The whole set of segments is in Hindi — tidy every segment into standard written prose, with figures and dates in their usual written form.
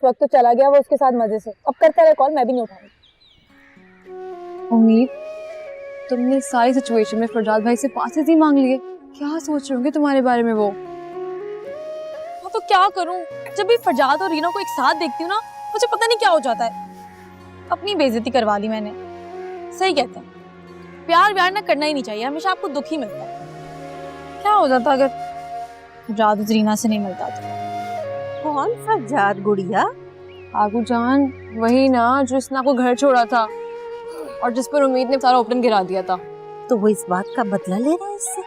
वक्त तो चला गया वो उसके साथ मजे से, अब करता रहे कॉल, मैं भी नहीं उठाऊंगी। उम्मीद, तुमने सारी सिचुएशन में फरजाद भाई से पासेस ही मांग लिए, क्या सोच रहे होंगे तुम्हारे बारे में वो? हाँ तो क्या करूं, जब भी फरजाद और रीना को एक साथ देखती हूँ ना, मुझे पता नहीं क्या हो जाता है। अपनी बेइज्जती करवा ली मैंने। सही कहते हैं, प्यार व्यार ना करना ही नहीं चाहिए, हमेशा आपको दुख ही मिलता है। क्या हो जाता अगर फरजाद रीना से नहीं मिलता तो? कौन फरजाद गुड़िया? आगू जान, वही ना जो इसने आपको घर छोड़ा था और जिस पर उम्मीद ने सारा ओपन गिरा दिया था। तो वो इस बात का बदला ले रहा है इससे?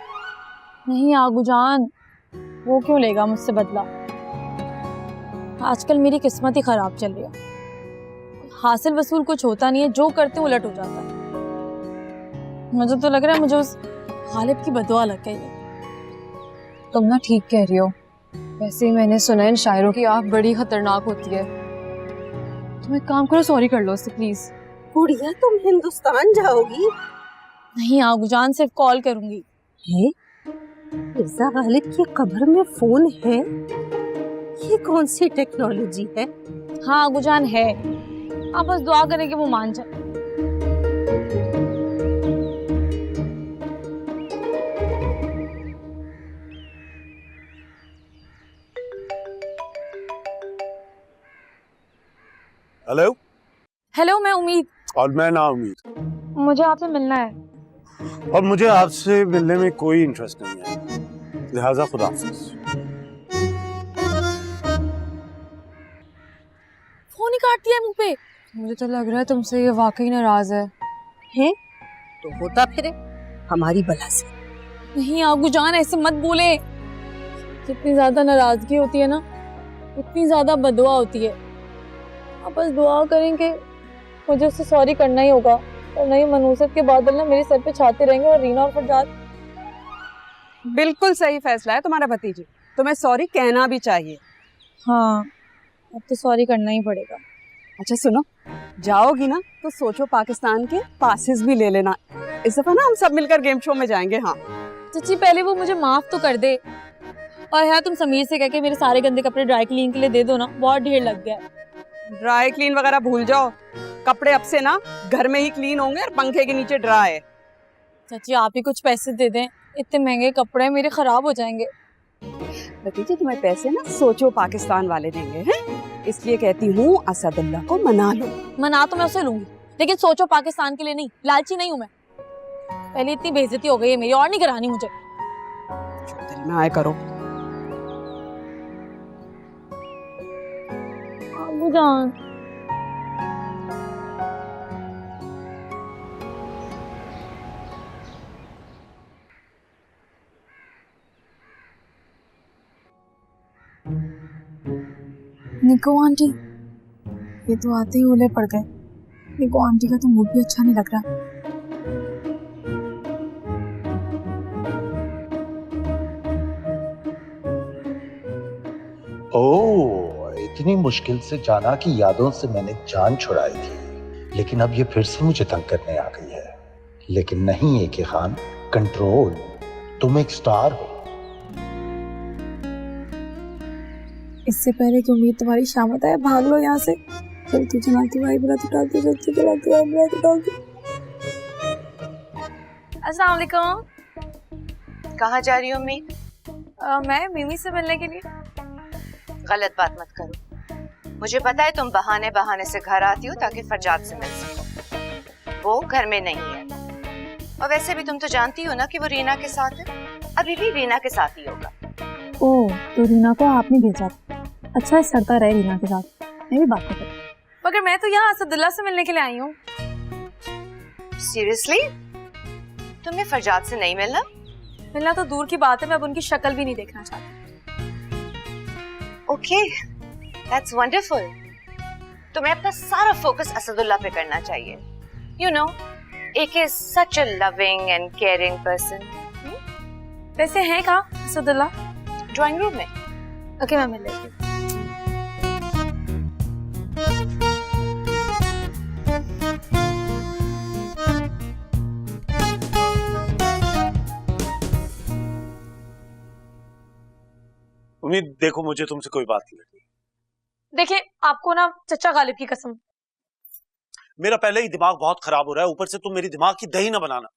नहीं आगू जान, वो क्यों लेगा मुझसे बदला? आजकल मेरी किस्मत ही खराब चल रही है, हासिल वसूल कुछ होता नहीं है, जो करते उलट हो जाता है। मुझे तो लग रहा है मुझे उस गालिब की बदुआ लग गई है। तुम ना ठीक कह रही हो, वैसे ही मैंने सुना है इन शायरों की आँख बड़ी खतरनाक होती है। तुम एक काम करो, सॉरी कर लो उससे प्लीज। गुड़िया तुम हिंदुस्तान जाओगी? नहीं आगू जान, सिर्फ कॉल करूंगी। है? मिर्जा गालिब की कब्र में फोन है? ये कौन सी टेक्नोलॉजी है? हाँ आगू जान है, आप बस दुआ करें कि वो मान जाए। हेलो। हेलो, मैं उम्मीद। और मैं ना उम्मीद। मुझे आपसे मिलना है। और मुझे आपसे मिलने में कोई इंटरेस्ट नहीं है, लिहाजा खुदा हाफिज। फोन ही काट दिया मुंह पे। मुझे तो लग रहा है तुमसे ये वाकई नाराज है। हैं? तो होता फिरे हमारी बला से। नहीं आगू जान, ऐसे मत बोले। जितनी ज्यादा नाराजगी होती है ना, उतनी ज्यादा बदुआ होती है। आप बस दुआ करें कि मुझे उससे सॉरी करना ही होगा, और नहीं मनूसत के बादल ना मेरे सर पे छाते रहेंगे। और रीना और फरजाद, बिल्कुल सही फैसला है तुम्हारा भतीजी, तुम्हें सॉरी कहना भी चाहिए। हाँ अब तो सॉरी करना ही पड़ेगा। अच्छा सुनो, जाओगी ना तो सोचो पाकिस्तान के पासेस भी ले लेना। इस दफा ना हम सब मिलकर गेम शो में जाएंगे। हाँ चची, पहले वो मुझे माफ तो कर दे। और यार तुम समीर से कह के मेरे सारे गंदे कपड़े ड्राई क्लीन के लिए दे दो ना, बहुत ढेर लग गया है। ड्राई क्लीन वगैरह भूल जाओ, कपड़े अब से ना घर में ही क्लीन होंगे और पंखे के नीचे ड्राई। चाची आप ही कुछ पैसे दे दें, इतने महंगे कपड़े मेरे खराब हो जाएंगे। भतीजी तुम्हें पैसे ना सोचो पाकिस्तान वाले देंगे हैं, इसलिए कहती हूँ असदुल्ला को मना लो। मना तो मैं उसे लूंगी, लेकिन सोचो पाकिस्तान के लिए नहीं। लालची नहीं हूँ मैं। पहले इतनी बेइज्जती हो गई है मेरी, और नहीं करानी मुझे। दिल में आए करो। आगू जान, निको आंटी, ये तो आते ही ओले पड़ गए। निको आंटी का तो मूड भी अच्छा नहीं लग रहा। ओह, इतनी मुश्किल से जाना की यादों से मैंने जान छुड़ाई थी, लेकिन अब ये फिर से मुझे तंग करने आ गई है। लेकिन नहीं एके खान, कंट्रोल, तुम एक स्टार हो। इससे पहले कि उम्मीद तुम्हारी शामत आए, भाग लो यहाँ से। चलती चलाती भाई बुला डाल दो, चलती चलाती भाई बुला डाल दो। अस्सलाम वालेकुम। कहाँ जा रही हो उम्मीद? मैं मिमी से मिलने के लिए। गलत बात मत करो, मुझे पता है तुम बहाने बहाने से घर आती हो ताकि फरजाद से मिल सको। वो घर में नहीं है, और वैसे भी तुम तो जानती हो ना कि वो रीना के साथ है, अभी भी रीना के साथ ही होगा। ओह, तो रीना को आपने भेजा? अच्छा सरता रहे रीना के साथ, मैं भी बात कर। मगर मैं तो यहाँ असदुल्ला से मिलने के लिए आई हूँ। सीरियसली? तुम्हें फरजाद से नहीं मिलना? मिलना तो दूर की बात है, मैं अब उनकी शक्ल भी नहीं देखना चाहती। Okay, that's wonderful. तुम्हें अपना सारा फोकस असदुल्ला पे करना चाहिए। यू नो, एक is such a loving and caring person. वैसे हैं कहाँ असदुल्ला? ड्राइंग रूम में। ओके, मैं मिल लेती हूँ। उम्मीद, देखो मुझे तुमसे कोई बात नहीं लगी, देखिए आपको ना चचा गालिब की कसम, मेरा पहले ही दिमाग बहुत खराब हो रहा है, ऊपर से तुम मेरी दिमाग की दही ना बनाना।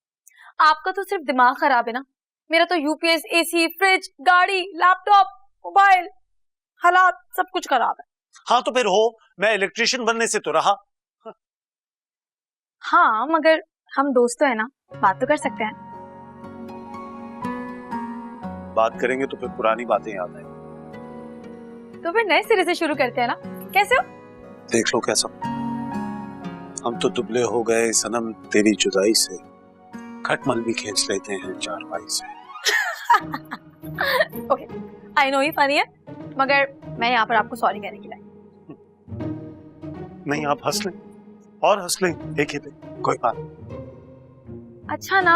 आपका तो सिर्फ दिमाग खराब है ना, मेरा तो यूपीएस, एसी, फ्रिज, गाड़ी, लैपटॉप, मोबाइल, हालात सब कुछ खराब है। हाँ तो फिर हो, मैं इलेक्ट्रिशियन बनने से तो रहा। हाँ मगर हम दोस्त तो है ना, बात तो कर सकते हैं। बात करेंगे तो फिर पुरानी बातें याद आएंगी। तो फिर नए सिरे से शुरू करते हैं ना, कैसे हो? देख लो कैसा, हम तो दुबले हो गए सनम तेरी जुदाई से, खटमल भी खींच लेते हैं चारपाई से। ओके, आई नो ये फनी है, मगर मैं यहाँ पर आपको सॉरी कहने के लिए। नहीं आप हंस लें और हंस लें एक ही पे, कोई बात नहीं। अच्छा ना,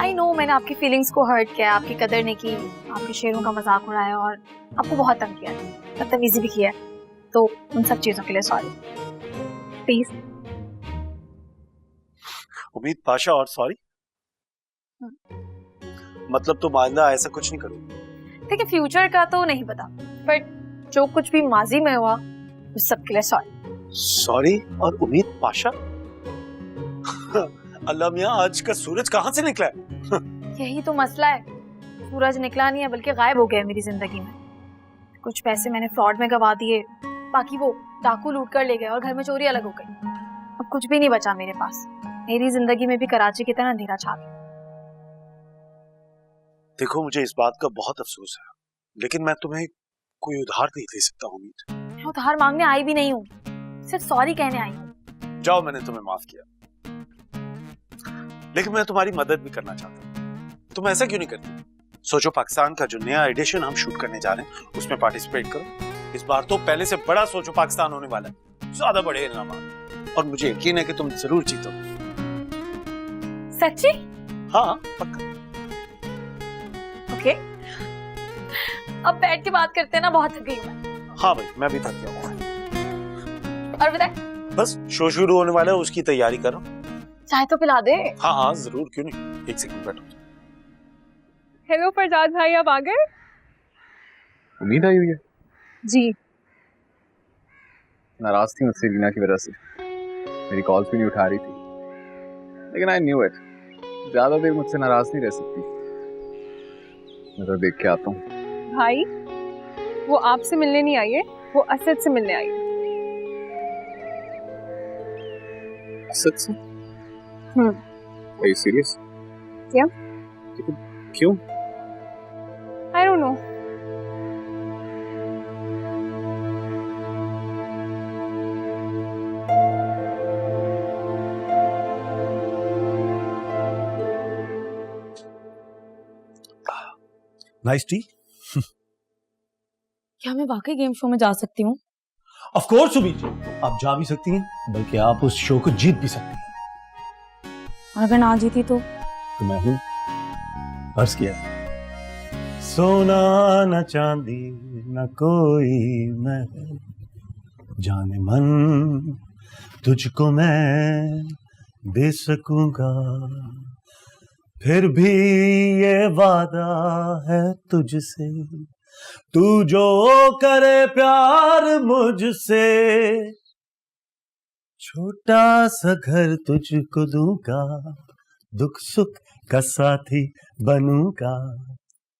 आई नो मैंने आपकी फीलिंग्स को हर्ट किया, आपकी कदर नहीं की, आपके शेरों का मजाक उड़ाया और आपको बहुत तंग किया, बदतमीजी भी किया, तो उन सब चीजों के लिए सॉरी प्लीज। उम्मीद पाशा और सॉरी, मतलब तुम आइंदा ऐसा कुछ नहीं करोगे? देखिए फ्यूचर का तो नहीं पता, बट जो कुछ भी माजी में हुआ उस सब के लिए सॉरी। सॉरी और उम्मीद पाशा? अल्लाह मियां आज का सूरज कहाँ से निकला है? यही तो मसला है, सूरज निकला नहीं है बल्कि गायब हो गया है मेरी जिंदगी में। कुछ पैसे मैंने फ्रॉड में गवा दिए, बाकी वो डाकू लूट कर ले गए और घर में चोरी अलग हो गई। अब कुछ भी नहीं बचा मेरे पास, मेरी जिंदगी में भी कराची की तरह अंधेरा छा गया। देखो मुझे इस बात का बहुत अफसोस है, लेकिन मैं तुम्हें कोई उधार नहीं दे सकता उम्मीद। मैं उधार मांगने आई भी नहीं हूँ, सिर्फ सॉरी कहने आई हूँ। जाओ मैंने तुम्हें माफ किया, लेकिन मैं तुम्हारी मदद भी करना चाहता हूँ। तुम ऐसा क्यों नहीं करती? सोचो पाकिस्तान का जो नया एडिशन हम शूट करने जा रहे हैं उसमें पार्टिसिपेट करो। इस बार तो पहले से बड़ा सोचो पाकिस्तान होने वाला है, ज्यादा बड़े इनाम, और मुझे यकीन है कि तुम जरूर जीतोगे। सच्ची? हाँ पक्का। ओके, अब बैठ के बात करते हैं ना, बहुत थक गई हूँ मैं। हाँ भाई मैं भी थक गया हूँ। और बताए? बस शो शुरू होने वाला है, उसकी तैयारी करो। चाय तो पिला दे। हाँ हाँ जरूर, क्यों नहीं, एक सेकंड बैठो। हेलो फरजाद भाई, आप आ गए? उम्मीद आई हुई है। जी। नाराज थी मुझसे रीना की वजह से, मेरी कॉल्स भी नहीं उठा रही थी, लेकिन आई न्यू इट, ज्यादा देर मुझसे नाराज नहीं रह सकती। मैं तो देख के आता हूँ। भाई वो आपसे मिलने नहीं आई है, वो असद से मिलने आई है। सच से? Are you serious? Yeah. क्यों? I don't know. Nice T. क्या मैं वाकई गेम शो में जा सकती हूँ? ऑफ कोर्स उम्मीद, आप जा भी सकती हैं, बल्कि आप उस शो को जीत भी सकती हैं। और अगर ना जीती तो मैं हूँ, अर्ज किया, सोना न चांदी न कोई महल, जाने मन तुझको मैं दे सकूंगा, फिर भी ये वादा है तुझसे, तू जो करे प्यार मुझसे, छोटा सा घर तुझको दूंगा, दुख सुख का साथी बनूंगा।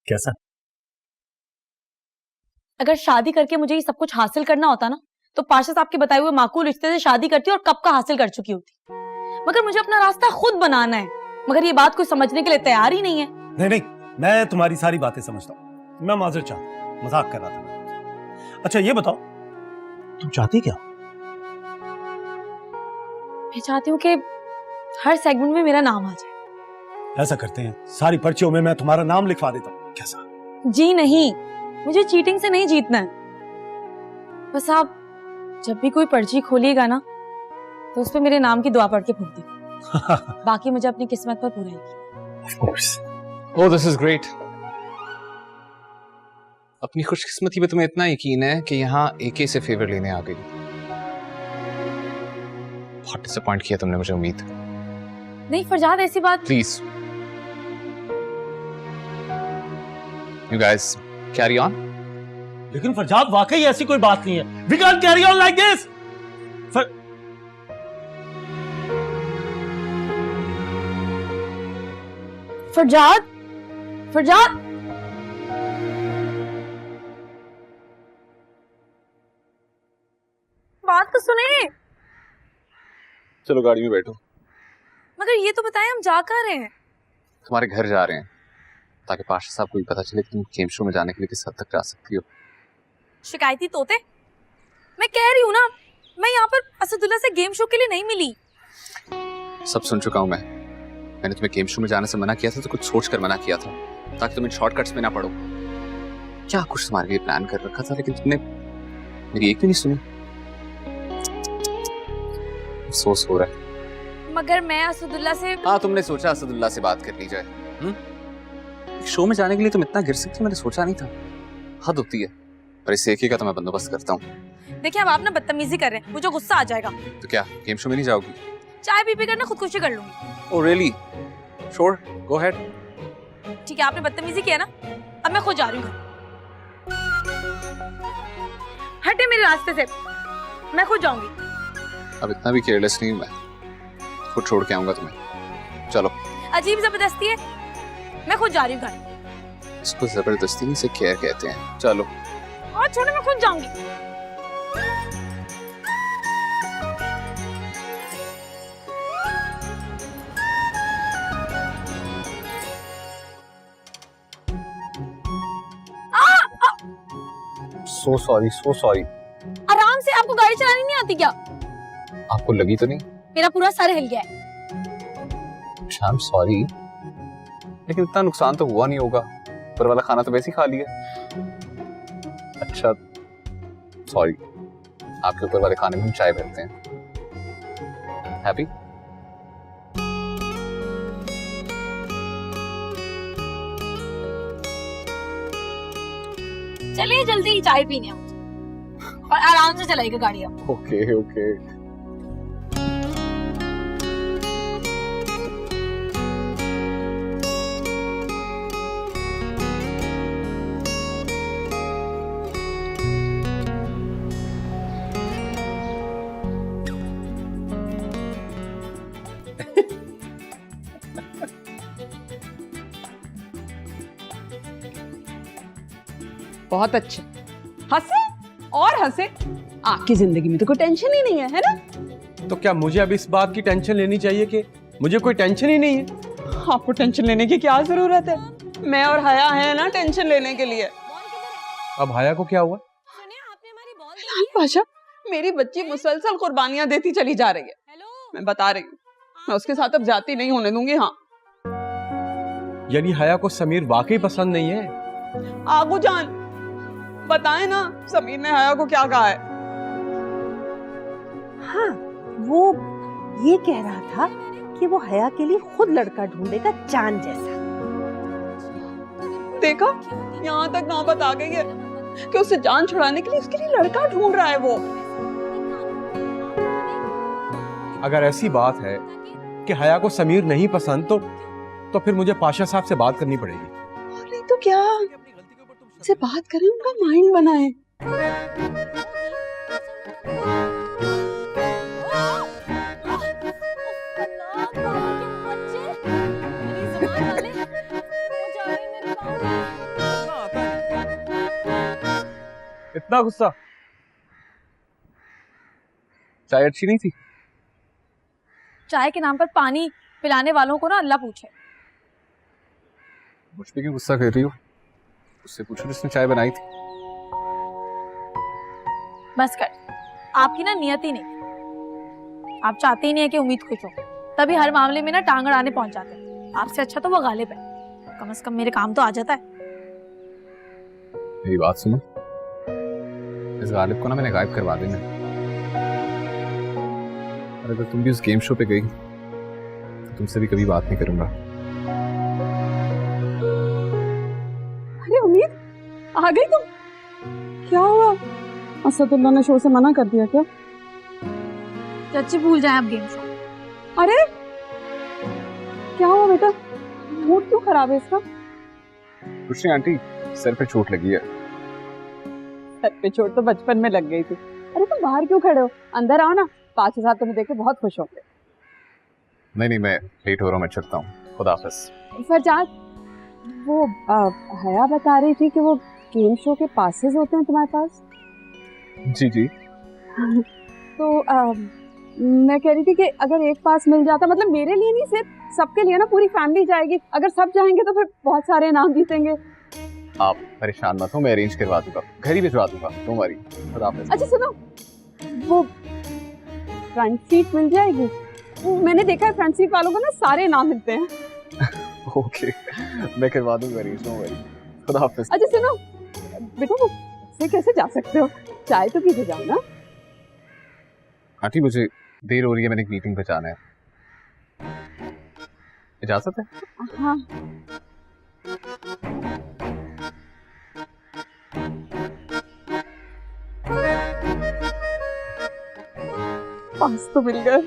कैसा? अगर शादी करके मुझे ये सब कुछ हासिल करना होता ना, तो पाशा साहब के बताए हुए माकूल रिश्ते से शादी करती और कब का हासिल कर चुकी होती। मगर मुझे अपना रास्ता खुद बनाना है, मगर ये बात कोई समझने के लिए तैयार ही नहीं है। नहीं नहीं, मैं तुम्हारी सारी बातें समझता हूँ, मैं माजर चाहता हूँ, मजाक कर रहा था। अच्छा ये बताओ, तुम चाहती क्या? मैं चाहती हूँ कि हर सेगमेंट में मेरा नाम आ जाए। ऐसा करते हैं, सारी पर्चियों में मैं तुम्हारा नाम लिखवा देता हूँ, कैसा? जी नहीं, मुझे चीटिंग से नहीं जीतना है। बस आप जब भी कोई पर्ची खोलिएगा ना, तो उस पे मेरे नाम की दुआ पढ़ के फूक दी। बाकी मुझे अपनी किस्मत पर पूरा यकीन। Of course. Oh, this is great. अपनी खुशकिस्मती पे तुम्हें इतना यकीन है कि यहाँ एके से फेवर लेने आ गई। बहुत डिसअपॉइंट किया तुमने मुझे उम्मीद। नहीं फरजाद, ऐसी बात। Please you guys carry on. लेकिन फरजाद वाकई ऐसी कोई बात नहीं है। We can't carry on like this. Farzad, Farzad, बात तो सुने। चलो गाड़ी में बैठो। मगर ये तो बताएं हम जा कहाँ रहे हैं? तुम्हारे घर जा रहे हैं ताकि पाशा साहब को भी पता चले कि तुम गेम शो में जाने के लिए किस हद तक जा सकती हो। शिकायती तोते, मैं कह रही हूँ ना, मैं यहाँ पर असदुल्ला से गेम शो के लिए नहीं मिली। सब सुन चुका हूँ मैंने तुम्हें गेम शो में जाने से मना किया था तो कुछ सोच कर मना किया था ताकि तुम इन शॉर्टकट्स में ना पड़ो। क्या कुछ तुम्हारे लिए प्लान कर रखा था लेकिन तुमने मेरी एक भी नहीं सुनी। अफसोस हो रहा है। मगर मैं असदुल्ला से, हाँ तुमने सोचा असदुल्ला से बात कर ली जाए। शो में जाने के लिए तुम इतना गिर सकती, मैंने सोचा नहीं था। हद होती है। पर इस एक ही का तो मैं बंदोबस्त करता हूँ। देखिए अब आप ना बदतमीजी कर रहे हैं, मुझे गुस्सा आ जाएगा। तो क्या गेम शो में नहीं जाओगी? चाय पी कर ना खुदकुशी कर लूंगी। Oh really? Sure, go ahead. ठीक है, आपने बदतमीजी किया ना, अब मैं खुद जा रही हूँ। हटे मेरे रास्ते से, मैं खुद जाऊंगी। अब इतना भी केयरलेस नहीं हूँ मैं, खुद छोड़ के आऊंगा तुम्हें। चलो। अजीब जबरदस्ती है, मैं खुद जा रही हूँ घर। इसको जबरदस्ती नहीं से केयर कहते हैं। चलो। और छोड़ो, मैं खुद जाऊंगी। So sorry, so sorry. आराम से, आपको गाड़ी चलानी नहीं आती क्या? आपको लगी तो नहीं? मेरा पूरा सर हिल गया है। शाम सॉरी, लेकिन इतना नुकसान तो हुआ नहीं होगा। ऊपर वाला खाना तो वैसे ही खा लिया। अच्छा सॉरी, आपके ऊपर वाले खाने में हम चाय भरते हैं। हैप्पी? चलिए जल्दी चाय पीने और आराम से चलाइएगा गाड़ी आप। Okay okay. बहुत अच्छे, हंसे और हंसे। आपकी जिंदगी में तो कोई टेंशन ही नहीं है ना? तो क्या मुझे अब इस बात की टेंशन लेनी चाहिए कि मुझे कोई टेंशन ही नहीं है? आपको टेंशन लेने की क्या जरूरत है? मैं और हया है ना टेंशन लेने के लिए। अब हया को क्या हुआ? पाशा, मेरी बच्ची मुसलसल कुर्बानियां देती चली जा रही है। मैं बता रही हूँ, मैं उसके साथ अब जाती नहीं होने दूंगी। हाँ, यानी हया को समीर वाकई पसंद नहीं है? आगू जान बताए ना समीर ने हया को क्या कहा है। हाँ, वो ये कह रहा था कि वो हया के लिए खुद लड़का ढूंढेगा चांद जैसा। देखा, यहाँ तक नौबत आ गई है कि उससे जान छुड़ाने के लिए उसके लिए लड़का ढूंढ रहा है वो। अगर ऐसी बात है कि हया को समीर नहीं पसंद तो फिर मुझे पाशा साहब से बात करनी पड़ेगी। नहीं तो क्या, से बात करें, उनका माइंड बनाए। इतना गुस्सा? चाय अच्छी नहीं थी? चाय के नाम पर पानी पिलाने वालों को ना अल्लाह पूछे। मुझ पे क्यों गुस्सा कर रही हो? उससे पूछो जिसने चाय बनाई थी। बस कर, आपकी ना नियत ही नहीं। आप चाहते ही नहीं है कि उम्मीद खुश हो, तभी हर मामले में ना टांग अड़ाने पहुंच जाते हैं। आपसे अच्छा तो वो गालिब है, कम से कम मेरे काम तो आ जाता है। मेरी बात सुनो, इस गालिब को ना मैंने गायब करवा देना। और अगर तुम भी उस गेम शो पे गई तो तुमसे भी कभी बात नहीं करूंगा। अरे उम्मीद, आ गई तुम? क्या हुआ? असदुल्ला ने शो से मना कर दिया क्या? चाची भूल जाए आप गेम शो। अरे क्या हुआ बेटा, मूड क्यों खराब है इसका? कुछ नहीं आंटी, सर पे चोट लगी है। सर पे चोट तो बचपन में लग गई थी। अरे तुम बाहर क्यों खड़े हो, अंदर आओ ना, पाँच साथ तुम्हें देख के बहुत खुश होंगे। नहीं मैं लेट हो रहा हूँ, मैं चलता हूँ। खुदा हाफिज। फरजाद, वो हया बता रही थी कि वो गेम शो के पासेस होते हैं तुम्हारे पास। जी जी। तो मैं कह रही थी कि अगर एक पास मिल जाता, मतलब मेरे लिए नहीं, सिर्फ सबके लिए ना, पूरी फैमिली जाएगी। अगर सब जाएंगे तो फिर बहुत सारे इनाम जीतेंगे। आप परेशान मत हो, मैं अरेंज करवा दूंगा, घर ही भिजवा दूंगा। Don't worry. खुदा हाफिज। अच्छा सुनो, वो फ्रंट सीट मिल जाएगी? वो मैंने देखा है फ्रंट सीट वालों को ना सारे इनाम मिलते हैं। ओके, मैं करवा दूंगा अरेंज। Don't worry. खुदा हाफिज। अच्छा सुनो बेटा, वो से कैसे जा सकते हो, चाय तो पीते जाओ ना। आंटी मुझे देर हो रही है, मैंने एक मीटिंग पे जाना है। इजाजत है? हाँ। पास तो मिल गए।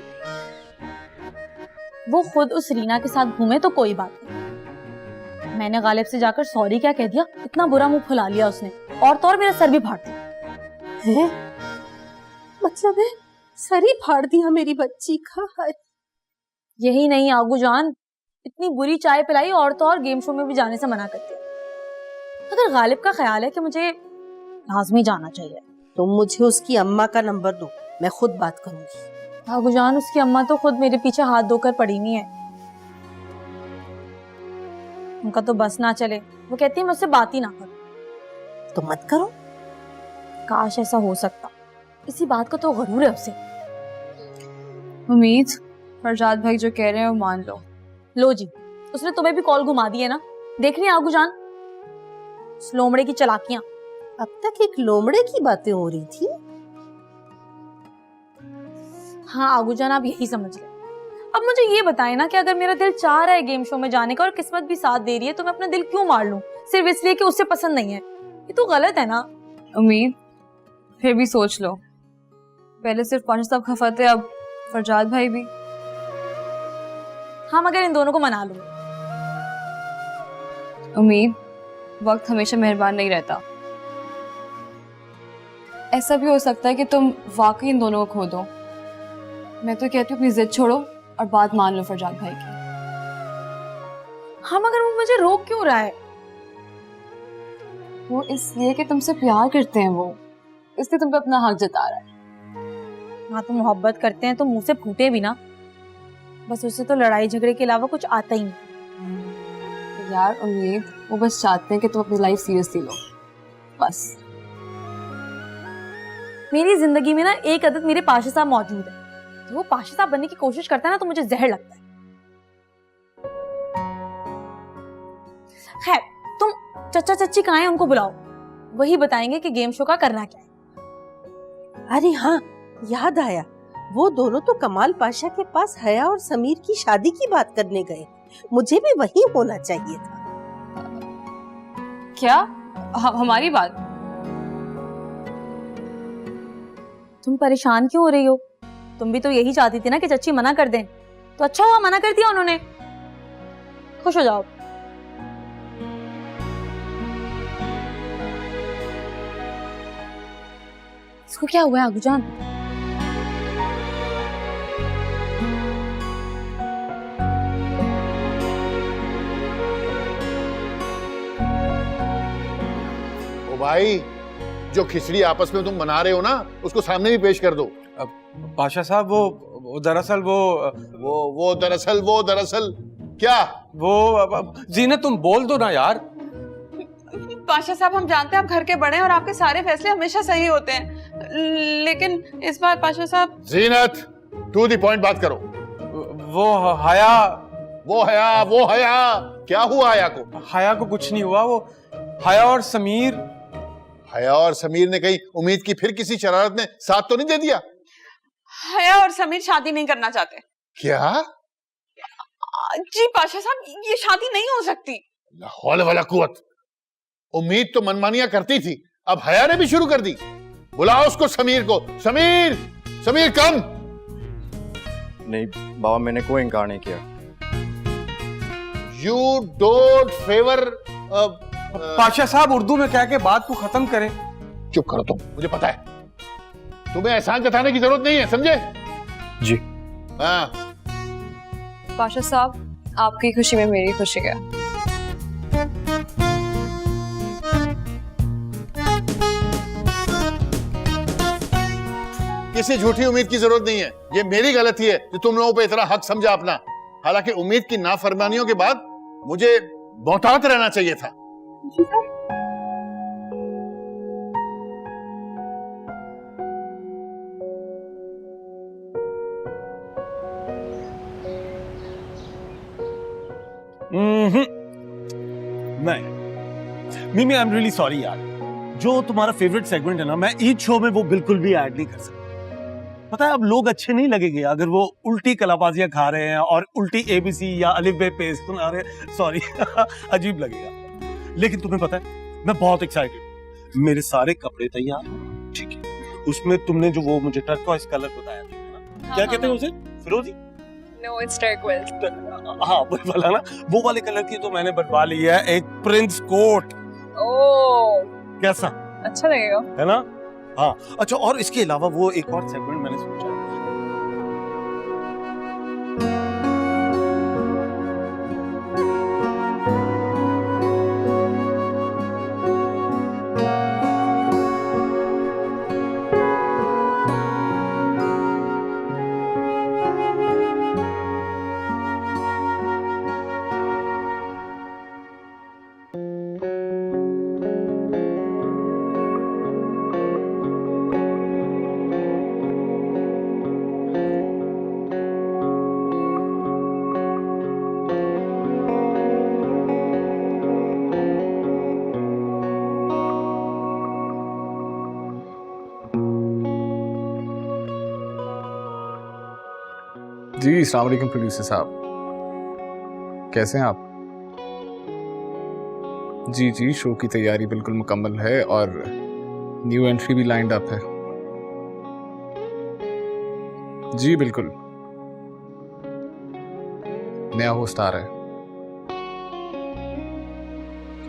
वो खुद उस रीना के साथ घूमे तो कोई बात नहीं, मैंने गालिब से जाकर सॉरी क्या कह दिया, इतना बुरा मुंह फुला लिया उसने, और तो और मेरा सर भी फाड़ दिया। है? मतलब है सर ही फाड़ दिया मेरी बच्ची का? हाय। यही नहीं आगू जान, इतनी बुरी चाय पिलाई और तो और गेम शो में भी जाने से मना कर दिया। अगर गालिब का ख्याल है कि मुझे लाजमी जाना चाहिए, तुम मुझे उसकी अम्मा का नंबर दो, मैं खुद बात करूंगी। आगू जान, उसकी अम्मा तो खुद मेरे पीछे हाथ धोकर पड़ी नहीं है। उनका तो बस ना चले, वो कहती है मुझसे बात ही ना करो। तो मत करो। काश ऐसा हो सकता, इसी बात का तो गरूर है उसे। उम्मीद, फरजाद भाई जो कह रहे हैं वो मान लो। लो जी, उसने तुम्हें भी कॉल घुमा दी है ना, देख रही है आगू जान, उस लोमड़े की चालाकियां। अब तक एक लोमड़े की बातें हो रही थी। हाँ आगू जान, आप यही समझ ले। अब मुझे ये बताए ना कि अगर मेरा दिल चाह रहा है गेम शो में जाने का और किस्मत भी साथ दे रही है, तो मैं अपना दिल क्यों मार लूं सिर्फ इसलिए कि उससे पसंद नहीं है? ये तो गलत है ना। उम्मीद, फिर भी सोच लो, पहले सिर्फ पाशा साहब खफा थे, अब फरजाद भाई भी। हाँ, मगर इन दोनों को मना लूं। उम्मीद, वक्त हमेशा मेहरबान नहीं रहता। ऐसा भी हो सकता है कि तुम वाकई इन दोनों को खो दो। मैं तो कहती हूँ अपनी जिद छोड़ो और बात मान लो फरजाद भाई की। हाँ, मगर वो मुझे रोक क्यों रहा है? वो इसलिए कि तुमसे प्यार करते हैं, वो इसलिए तुम पे अपना हक जता रहा है। हाँ, तो मोहब्बत करते हैं तो मुंह से फूटे भी ना, बस उससे तो लड़ाई झगड़े के अलावा कुछ आता ही नहीं। यार उम्मीद, वो बस चाहते हैं कि तुम अपनी लाइफ सीरियसली लो, बस। मेरी जिंदगी में ना एक आदत मेरे पाशा साहब मौजूद है, तो वो पाशा साहब बनने की कोशिश करता है ना, तो मुझे जहर लगता है। खैर, तुम चचा चच्ची कहाँ हैं, उनको बुलाओ, वही बताएंगे कि गेम शो का करना क्या है। अरे हाँ, याद आया, वो दोनों तो कमाल पाशा के पास हया और समीर की शादी की बात करने गए। मुझे भी वही होना चाहिए था। क्या? हमारी बात? तुम परेशान क्यों हो रही हो? तुम भी तो यही चाहती थी ना कि चच्ची मना कर दें, तो अच्छा हुआ मना कर दिया उन्होंने। खुश हो जाओ। इसको क्या हुआ है आगू जान? ओ भाई, जो खिचड़ी आपस में तुम बना रहे हो ना, उसको सामने भी पेश कर दो। पाशा साहब, वो दरअसल वो दरअसल क्या? वो जीनत, तुम बोल दो ना यार। पाशा साहब, हम जानते हैं आप घर के बड़े हैं और आपके सारे फैसले हमेशा सही होते हैं, लेकिन इस बार पाशा साहब। जीनत, टू द पॉइंट बात करो। वो हया क्या हुआ हया को? हया को कुछ नहीं हुआ। वो हया और समीर ने कहीं उम्मीद की फिर किसी शरारत ने साथ तो नहीं दे दिया? हया और समीर शादी नहीं करना चाहते। क्या? जी पाशा साहब, ये शादी नहीं हो सकती। ला हौल वला कुव्वत। उम्मीद तो मनमानियां करती थी, अब हया ने भी शुरू कर दी। बुलाओ उसको, समीर को। समीर कम। नहीं बाबा, मैंने कोई इनकार नहीं किया। You don't favour. पाशा साहब, उर्दू में कह के बात को खत्म करें। चुप करो तुम, मुझे पता है तुम्हें एहसान जताने की जरूरत नहीं है, समझे? जी। हाँ। पाशा साहब, आपकी खुशी में मेरी खुशी है। किसी झूठी उम्मीद की जरूरत नहीं है, ये मेरी गलती है जो तुम लोगों पे इतना हक समझा अपना। हालांकि उम्मीद की नाफरमानियों के बाद मुझे मोहतात रहना चाहिए था। नहीं मिमी, आई एम रियली सॉरी यार, जो तुम्हारा फेवरेट सेगमेंट है ना, मैं ईद शो में वो बिल्कुल भी ऐड नहीं कर सकता। पता है अब लोग अच्छे नहीं लगेंगे अगर वो उल्टी कलाबाजियां खा रहे हैं और उल्टी एबीसी या अलिफ बे पेश सुना रहे हैं, सॉरी अजीब लगेगा। लेकिन तुम्हें पता है मैं बहुत एक्साइटेड, मेरे सारे कपड़े तैयार, ठीक है, उसमें तुमने जो वो मुझे टर्कोइज कलर बताया था ना, क्या कहते हैं उसे, फिरोजी? No, it's turquoise. हाँ वही वाला ना, वो वाले कलर की तो मैंने बनवा ली है एक प्रिंस कोट। ओह, कैसा, अच्छा लगेगा, है ना? हाँ अच्छा, और इसके अलावा वो एक और सेगमेंट मैंने सोचा है। जी अस्सलाम वालेकुम प्रोड्यूसर साहब, कैसे हैं आप? जी जी, शो की तैयारी बिल्कुल मुकम्मल है और न्यू एंट्री भी लाइंड अप है। जी बिल्कुल, नया होस्ट आ रहा है।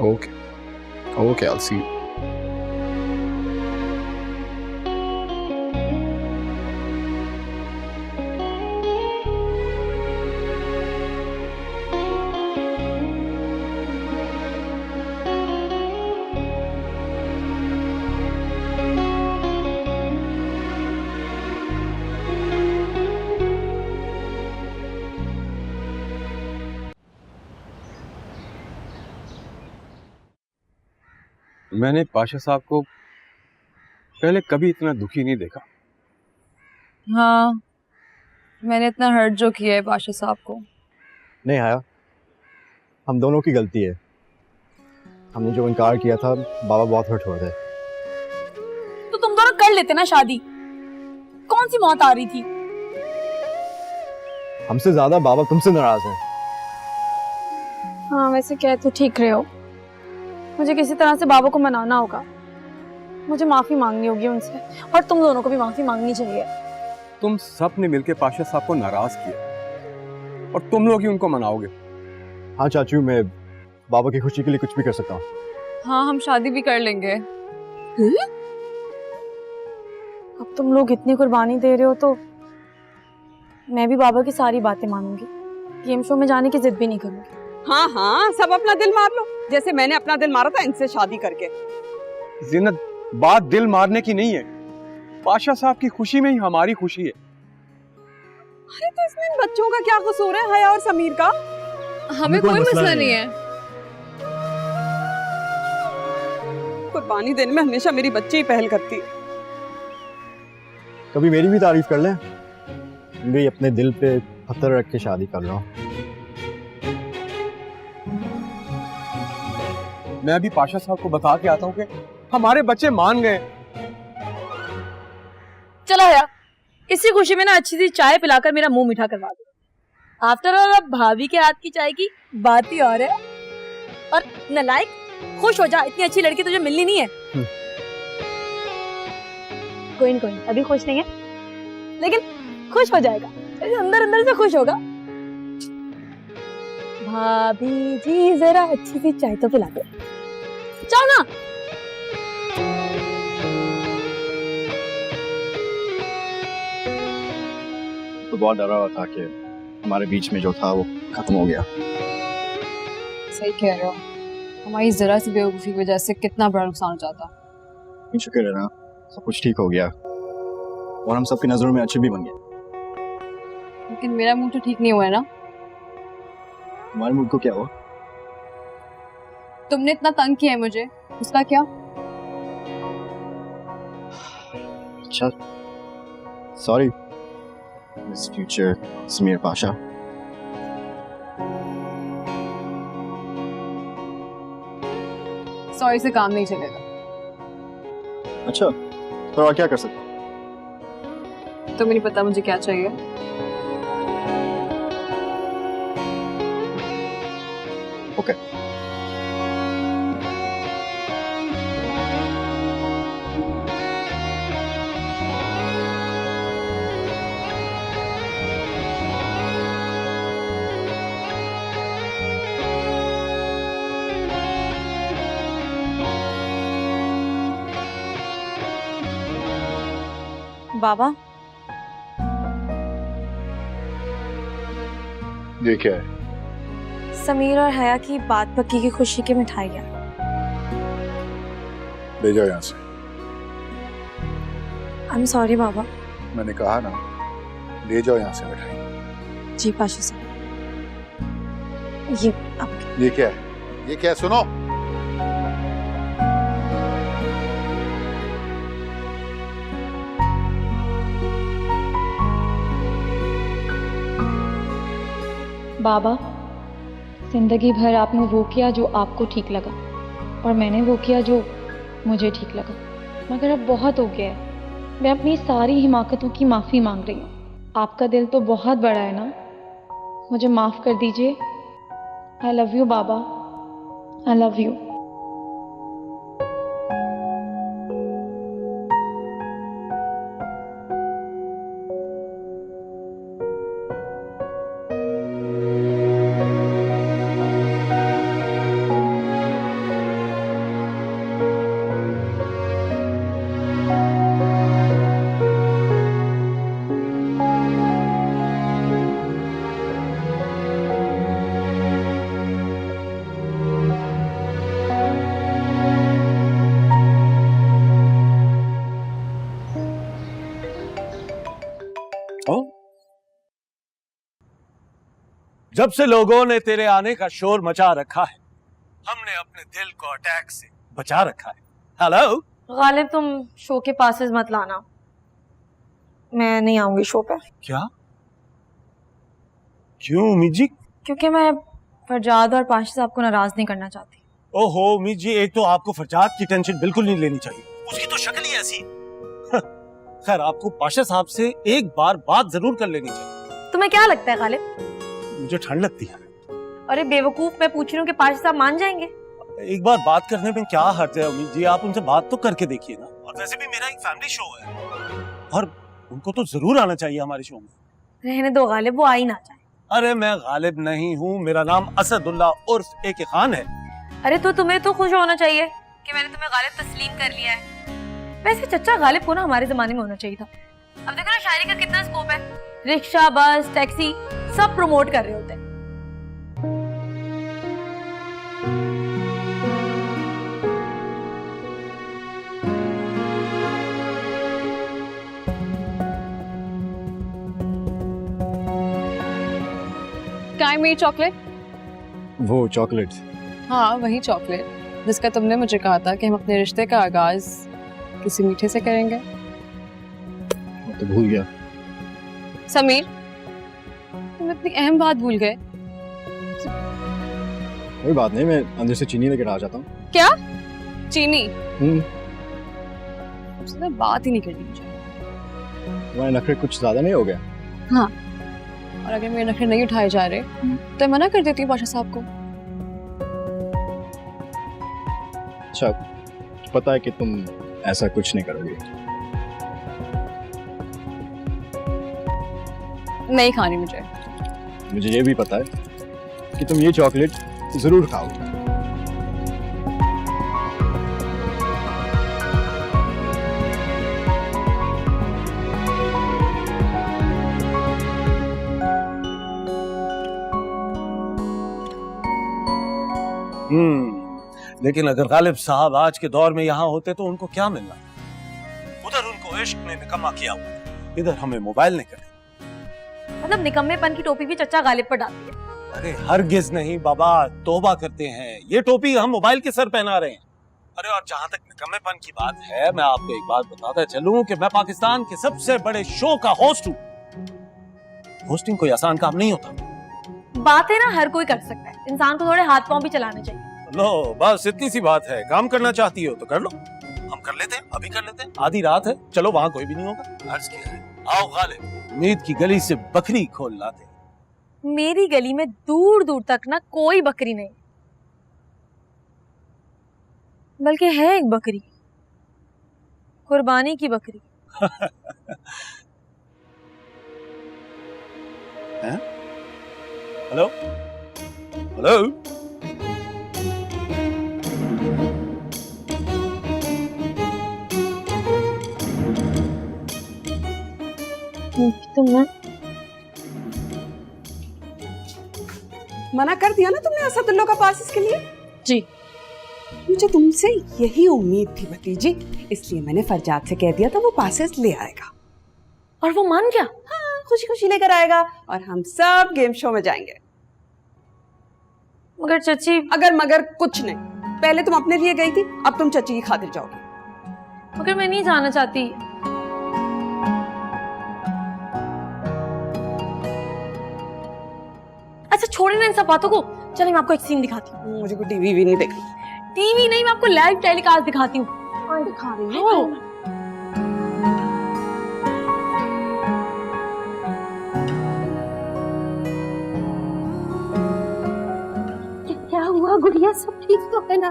Okay okay, I will see you. मैंने पाशा साहब को पहले कभी इतना दुखी नहीं देखा। हाँ, मैंने इतना हर्ट जो किया है पाशा साहब को। नहीं आया, हम दोनों की गलती है। हमने जो इनकार किया था, बाबा बहुत हर्ट हो गए। तो तुम दोनों कर लेते ना शादी, कौन सी मौत आ रही थी? हमसे ज्यादा बाबा तुमसे नाराज हैं। हाँ वैसे कह तो ठीक रहे हो, मुझे किसी तरह से बाबा को मनाना होगा, मुझे माफी मांगनी होगी उनसे, और तुम दोनों को भी माफी मांगनी चाहिए। तुम सब ने मिलकर पाशा साहब को नाराज किया और तुम लोग ही उनको मनाओगे। हाँ चाचू, मैं बाबा की खुशी के लिए कुछ भी कर सकता हूँ। हाँ, हम शादी भी कर लेंगे। अब तुम लोग इतनी कुर्बानी दे रहे हो तो मैं भी बाबा की सारी बातें मानूंगी, गेम शो में जाने की जिद भी नहीं करूंगी। हाँ हाँ, सब अपना दिल मार लो, जैसे मैंने अपना दिल मारा था इनसे शादी करके। जिन्नत, बात दिल मारने की नहीं है, पाशा साहब की खुशी में ही हमारी खुशी है। अरे तो इसमें इन बच्चों का क्या कसूर है, हया और समीर का? हमें कोई मसला नहीं है। कुर्बानी देने में हमेशा मेरी बच्ची ही पहल करती है। कभी मेरी भी तारीफ कर लें, मैं अपने दिल पे पत्थर रख के शादी कर रहा हूँ। मैं अभी पाशा साहब को बता के आता हूँ कि हमारे बच्चे मान गए। चलो यार, इसी खुशी में ना अच्छी सी चाय पिलाकर मेरा मुंह मीठा करवा दो। आफ्टर ऑल अब भाभी के हाथ की चाय की बात ही और है। और नलायक, खुश हो जा, इतनी अच्छी लड़की तुझे मिलनी नहीं है। कोई नहीं, अभी खुश नहीं है, लेकिन खुश हो जाएगा, अंदर अंदर से खुश होगा। भाभी जी जरा अच्छी सी चाय तो पिला दो, जाओ ना। बहुत डरा हुआ था कि हमारे बीच में जो था वो खत्म हो गया। सही कह रहे हो, हमारी जरा सी बेवकूफ़ी की वजह से कितना बड़ा नुकसान हो जाता। शुक्र है ना, सब कुछ ठीक हो गया और हम सबकी नजरों में अच्छे भी बन गए। लेकिन मेरा मूड तो ठीक नहीं हुआ है ना। हमारे मूड को क्या हुआ? तुमने इतना तंग किया है मुझे, उसका क्या? अच्छा, sorry miss future Sameer Pasha. Sorry से काम नहीं चलेगा। अच्छा, तो और क्या कर सकते हो? तुम्हें नहीं पता मुझे क्या चाहिए? ओके। बाबा, ये क्या है? समीर और हया की बात पक्की की खुशी की मिठाई है। ले जाओ यहाँ से। आई एम सॉरी बाबा। मैंने कहा ना, ले जाओ यहाँ से मिठाई। जी पाशा साहब, ये आप ये क्या है? ये क्या है? सुनो, बाबा, जिंदगी भर आपने वो किया जो आपको ठीक लगा और मैंने वो किया जो मुझे ठीक लगा, मगर अब बहुत हो गया है। मैं अपनी सारी हिमाकतों की माफ़ी मांग रही हूँ। आपका दिल तो बहुत बड़ा है ना, मुझे माफ़ कर दीजिए। I love you Baba, I love you. जब से लोगों ने तेरे आने का शोर मचा रखा है, हमने अपने दिल को अटैक से बचा रखा है। हेलो गालिब, तुम शो के पासेस मत लाना, मैं नहीं आऊंगी शो पे। क्या? क्यों उम्मीद जी? क्योंकि मैं फरजाद और पाशा साहब को नाराज नहीं करना चाहती। ओहो उम्मीद जी, एक तो आपको फरजाद की टेंशन बिल्कुल नहीं लेनी चाहिए, उसकी तो शक्ल ही ऐसी। खैर, आपको पाशा साहब से एक बार बात जरूर कर लेनी चाहिए। तुम्हें क्या लगता है गालिब? मुझे ठंड लगती है। अरे बेवकूफ, मैं पूछ रही हूँ कि पाशा साहब मान जाएंगे? एक बार बात करने में क्या हर्ज है उम्मीद जी, आप उनसे बात तो करके देखिए ना। और वैसे भी मेरा एक फैमिली शो है और उनको तो जरूर आना चाहिए हमारे शो में। रहने दो गालिब, वो आ ही ना जाए। अरे मैं गालिब नहीं हूँ, मेरा नाम असदुल्ला उर्फ ए के खान है। अरे तो तुम्हें तो खुश होना चाहिए कि मैंने तुम्हें गालिब तस्लीम कर लिया है। वैसे चच्चा, गालिब को ना हमारे जमाने में होना चाहिए था। अब देखो ना शायरी का कितना स्कोप है, रिक्शा, बस, टैक्सी सब प्रमोट कर रहे होते हैं। काय मेरी चॉकलेट? वो चॉकलेट? हाँ, वही चॉकलेट जिसका तुमने मुझे कहा था कि हम अपने रिश्ते का आगाज किसी मीठे से करेंगे। तो भूल गया। समीर, तुम इतनी अहम बात भूल गए। कोई बात नहीं, मैं अंदर से चीनी लेकर आ जाता हूँ। क्या? चीनी? उसने बात ही नहीं करनी मुझे। तुम्हारे नखरे कुछ ज्यादा नहीं हो गया? हाँ, और अगर मेरे नखरे नहीं उठाए जा रहे तो मना कर देती हूँ पाशा साहब को। अच्छा, पता है कि तुम ऐसा कुछ नहीं करोगे। नहीं खानी मुझे। मुझे ये भी पता है कि तुम ये चॉकलेट जरूर खाओगे। लेकिन अगर गालिब साहब आज के दौर में यहाँ होते तो उनको क्या मिलना? उधर उनको इश्क ने निकम्मा किया हुआ, इधर हमें मोबाइल ने करे। मतलब निकम्मेपन की टोपी भी चचा गालिब पर डालती है। अरे हरगिज नहीं बाबा, तौबा करते हैं, ये टोपी हम मोबाइल के सर पहना रहे हैं। अरे और जहां तक निकम्मेपन की बात है, मैं आपको एक बात बताता चलूं कि मैं पाकिस्तान के सबसे बड़े शो का होस्ट हूं। होस्टिंग कोई आसान काम नहीं होता। बातें ना हर कोई कर सकता है, इंसान को थोड़े हाथ पांव भी चलाने चाहिए। लो बस इतनी सी बात है, काम करना चाहती हो तो कर लो, हम कर लेते हैं, अभी कर लेते हैं। आधी रात है, चलो वहां कोई भी नहीं होगा। अर्ज किया है, आओ गालिब, उम्मीद की गली से बकरी खोल लाते। मेरी गली में दूर दूर तक ना कोई बकरी नहीं, बल्कि है एक बकरी, कुर्बानी की बकरी। हेलो हेलो, तुमने मना कर दिया ना तुमने असदुल्ला का पास इसके लिए? जी। मुझे तुमसे यही उम्मीद थी भतीजी, इसलिए मैंने फरजाद से कह दिया था वो पासेस ले आएगा। और वो मान गया? हाँ, खुशी खुशी लेकर आएगा और हम सब गेम शो में जाएंगे। मगर चची, अगर मगर कुछ नहीं, पहले तुम अपने लिए गई थी, अब तुम चची की खातिर जाओगी। मगर मैं नहीं जाना चाहती। अच्छा छोड़े ना इन सब बातों को, चलिए मैं आपको एक सीन दिखाती हूँ। मुझे कोई टीवी भी नहीं देखनी। टीवी नहीं, मैं आपको लाइव टेलीकास्ट दिखाती हूँ। दिखा रही हो। क्या हुआ गुड़िया, सब ठीक तो है ना?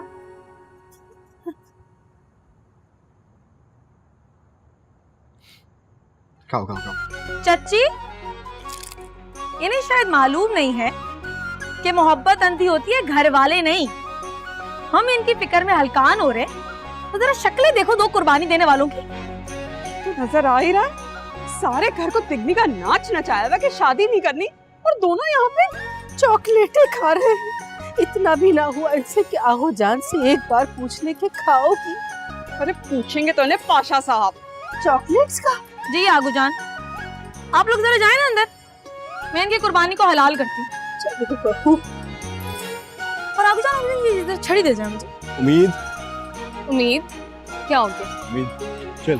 खाओ खाओ खाओ। चच्ची, इन्हें शायद मालूम नहीं है कि मोहब्बत अंधी होती है, घर वाले नहीं। हम इनकी फिक्र में हलकान हो रहे, तो जरा शक्लें देखो दो कुर्बानी देने वालों की। तो नजर आ ही रहा है, सारे घर को तिगनी का नाच नचाया हुआ कि शादी नहीं करनी, और दोनों यहाँ पे चॉकलेटें खा रहे हैं। इतना भी ना हुआ इनसे कि आहो जान से एक बार पूछ ले के खाओगी। अरे पूछेंगे तो इन्हें पाशा साहब। चॉकलेट्स का? जी आगू जान, आप लोग जरा जाए ना अंदर, मैं इनकी कुर्बानी को हलाल करती हूँ। चलो बहू। और आगू जान, इधर छड़ी दे जाए मुझे। उम्मीद उम्मीद क्या हो गया? उम्मीद चल।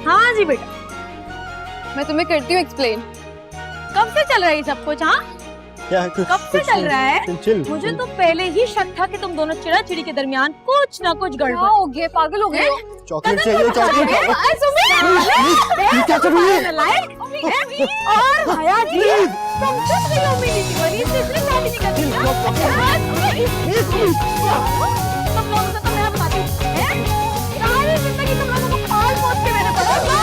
हाँ जी बेटा, मैं तुम्हें करती हूँ एक्सप्लेन। कब से चल रहा है ये सब कुछ? हाँ क्या कब से चल रहा है? चिल। मुझे तो पहले ही शक था कि तुम दोनों चिड़ा चिड़ी के दरमियान कुछ ना कुछ गड़बड़। हो गया, पागल हो गए हो? चॉकलेट चाहिए, चॉकलेट क्या कर रही है? और हया जी, तुम सब दिलों में नहीं बनी, इसलिए शादी नहीं करती ना? तुम लोगों से तो मैं अब बातें हैं? सारी जिंदगी तुम लोगों को खाल पोस के मैंने पढ़ा,